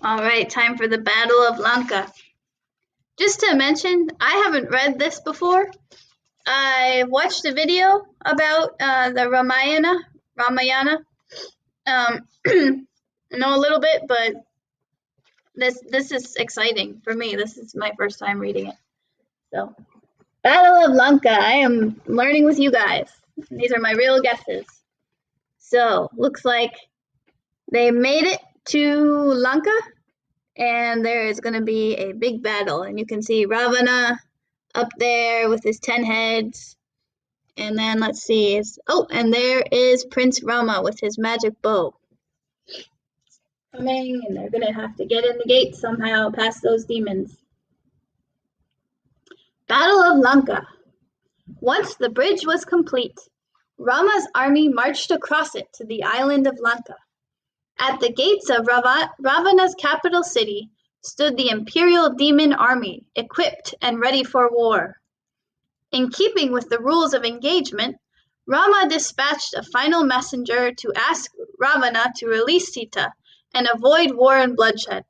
All right, time for the Battle of Lanka. Just to mention, I haven't read this before. I watched a video about the Ramayana. I know a little bit, but this is exciting for me. This is my first time reading it. So, Battle of Lanka. I am learning with you guys. These are my real guesses. So, looks like they made it to Lanka, and there is going to be a big battle. And you can see Ravana up there with his 10 heads. And then let's see. And there is Prince Rama with his magic bow. Coming, and they're going to have to get in the gate somehow past those demons. Battle of Lanka. Once the bridge was complete, Rama's army marched across it to the island of Lanka. At the gates of Ravana's capital city stood the imperial demon army, equipped and ready for war. In keeping with the rules of engagement, Rama dispatched a final messenger to ask Ravana to release Sita and avoid war and bloodshed.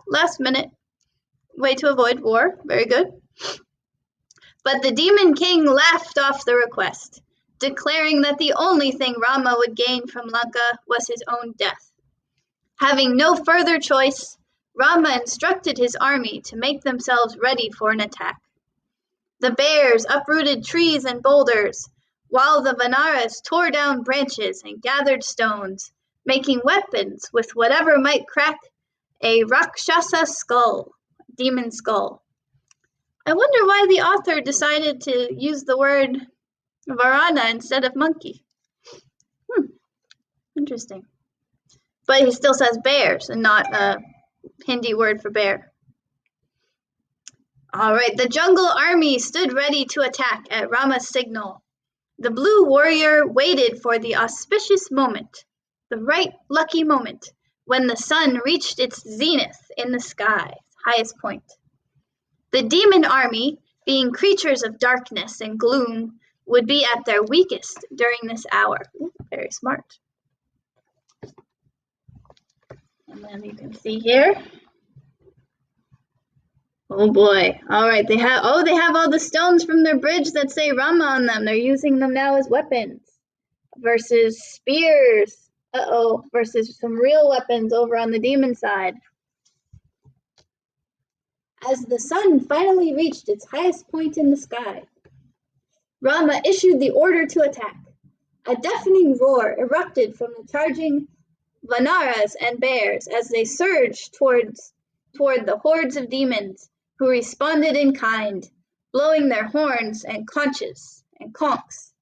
Last minute way to avoid war. Very good. But the demon king laughed off the request, declaring that the only thing Rama would gain from Lanka was his own death. Having no further choice, Rama instructed his army to make themselves ready for an attack. The bears uprooted trees and boulders, while the Vanaras tore down branches and gathered stones, making weapons with whatever might crack a Rakshasa skull, demon skull. I wonder why the author decided to use the word Varana instead of monkey. Interesting. But he still says bears and not a Hindi word for bear. All right, the jungle army stood ready to attack at Rama's signal. The blue warrior waited for the auspicious moment, the right lucky moment, when the sun reached its zenith in the sky, highest point. The demon army, being creatures of darkness and gloom, would be at their weakest during this hour. Ooh, very smart. And then you can see here. Oh boy. All right, they have all the stones from their bridge that say Rama on them. They're using them now as weapons versus spears. Versus some real weapons over on the demon side. As the sun finally reached its highest point in the sky, Rama issued the order to attack. A deafening roar erupted from the charging Vanaras and bears as they surged toward the hordes of demons, who responded in kind, blowing their horns and conches and conchs,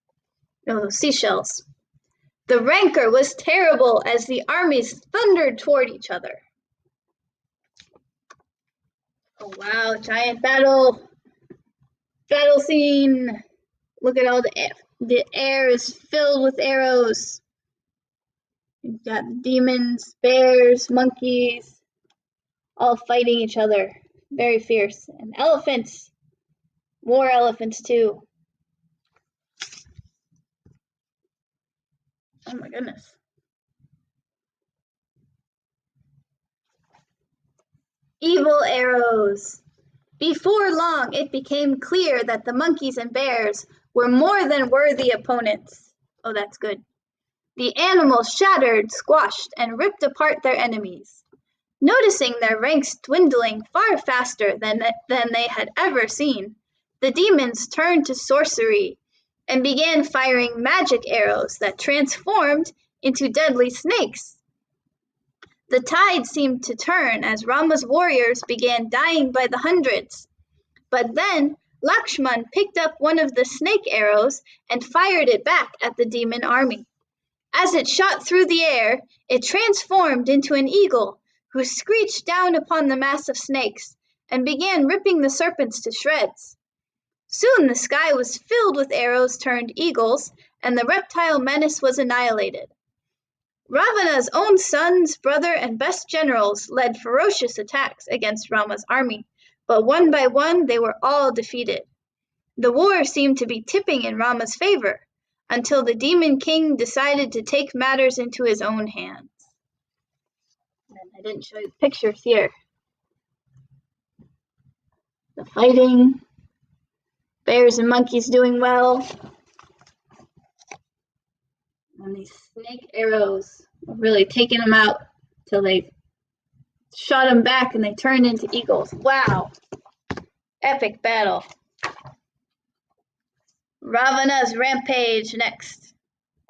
seashells. The rancor was terrible as the armies thundered toward each other. Oh wow, giant battle scene. Look at all the air is filled with arrows. You've got demons, bears, monkeys, all fighting each other. Very fierce. And elephants. More elephants too. Oh my goodness. Evil arrows. Before long, it became clear that the monkeys and bears were more than worthy opponents. Oh, that's good. The animals shattered, squashed, and ripped apart their enemies. Noticing their ranks dwindling far faster than they had ever seen, the demons turned to sorcery and began firing magic arrows that transformed into deadly snakes. The tide seemed to turn as Rama's warriors began dying by the hundreds. But then Lakshman picked up one of the snake arrows and fired it back at the demon army. As it shot through the air, it transformed into an eagle who screeched down upon the mass of snakes and began ripping the serpents to shreds. Soon the sky was filled with arrows turned eagles, and the reptile menace was annihilated. Ravana's own sons, brother, and best generals led ferocious attacks against Rama's army, but one by one they were all defeated. The war seemed to be tipping in Rama's favor, until the demon king decided to take matters into his own hands. And I didn't show you pictures here. The fighting. Bears and monkeys doing well. And these snake arrows really taking them out till they shot them back and they turned into eagles. Wow. Epic battle. Ravana's rampage next.